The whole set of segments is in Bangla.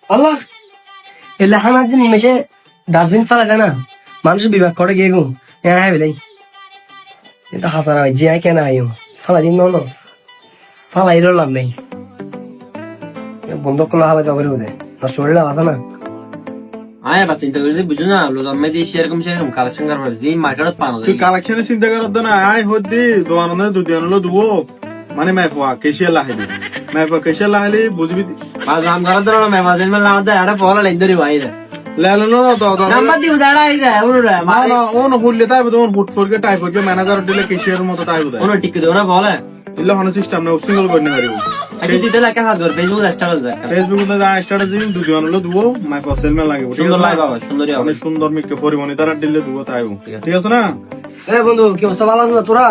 আল্লাহ এলে হানা দিন মেশে ডাস্টবিন ফেলা যায় না মানুষ বিভাগ করে গিয়ে গু হ্যাঁ বেলাই এটা হাসানা ভাই যে কেন আইও ফালা দিন ন ফালাই লাভ নেই বন্ধ করলে হবে তবে বোধ নষ্ট করে লাভ আছে না আয় বা চিন্তা করে বুঝো না লোক আমি দিয়ে সেরকম কালেকশন করার ভাবছি মার্কেটত পানো তুই কালেকশনে চিন্তা করত না আয় হদ্দি দোয়ানো দুদিয়ানো দুবো মানে মাইফা কেশিয়া লাহিলি মাইফা কেশিয়া লাহিলি বুঝবি আজ আম করার ধরো ম্যামাজিন মেলা আমাদের একটা পড়া লাইন ধরি বাইরে লেলো না তো নাম্বার দিব দাঁড়া আই যায় ওরা না ও না হুললে তাই বুঝো ফুট ফোরকে টাইপ করকে ম্যানেজার দিলে কেশিয়ার মতো তাই বুঝায় ওরা টিকে দেও না বলে ইল্লা হন সিস্টেম না সিঙ্গল করে নিতে পারিব আজকে দিতে লাগে হাত ধর ফেসবুক স্ট্যাটাস দেখ ফেসবুক তে যা স্ট্যাটাস দিন দুদিয়ানো দুবো মাইফা সেল মে লাগে সুন্দর লাই বাবা সুন্দরী হবে অনেক সুন্দর মিকে পরিমণি তারা দিলে দুবো তাই ঠিক আছে না এ বন্ধু কি অবস্থা ভালো আছে না তোরা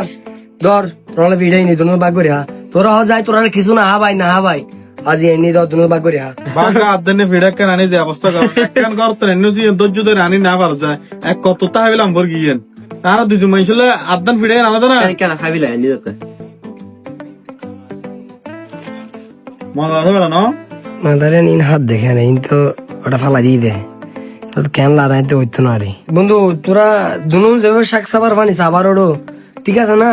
ধর তোরা ভিড়াই নি দুনো বাগ করে তোরা যাই তোরা কিছু না ভাই না ভাই আজি এনে ধর দুনো বাগ করে বাঙ্গা আদনে ভিড়াকে রানি যে অবস্থা কর কেন করতে এনুসি দজ্জ দে রানি না পার যায় এক কত তা হইলাম বর গিয়েন তারা দুজন মাইছলে আদন ভিড়ে আলাদা না কেন খাবি লাই নি দতে মজা আছে বড় না মাদারে নিন হাত দেখে নেই তো ওটা ফালা দিয়ে দে তো কেন লড়াই তো হইতো না রে বন্ধু তোরা দুনো যেভাবে শাক সাবার বানিস আবার ওড়ো ঠিক আছে না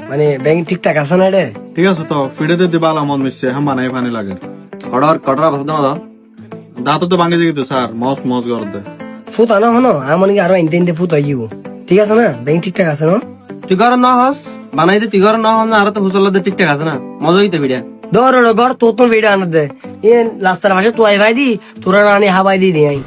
মানে ব্যাংক ঠিকঠাক আছে না রে ঠিক আছে তো ফিড়ে দে দিবা আলামত মিশছে হাম বানাই পানি লাগে কটরা বসে দাও দাঁত তো ভাঙে দিগি তো স্যার মস মস কর দে ফুট আনা হনো আমার কি আরো ইনতে ইনতে ফুট হইব ঠিক আছে না ব্যাংক ঠিকঠাক আছে না তুই ঘর না হস বানাই দে তুই ঘর না হস না আর তো হুসল দে ঠিকঠাক আছে না মজা হইতে ভিডিও ধর ওড়ো ঘর তোর ভিডিও আনা দে এ রাস্তার পাশে তুই ভাই দি তোরা রানি হাবাই দি আই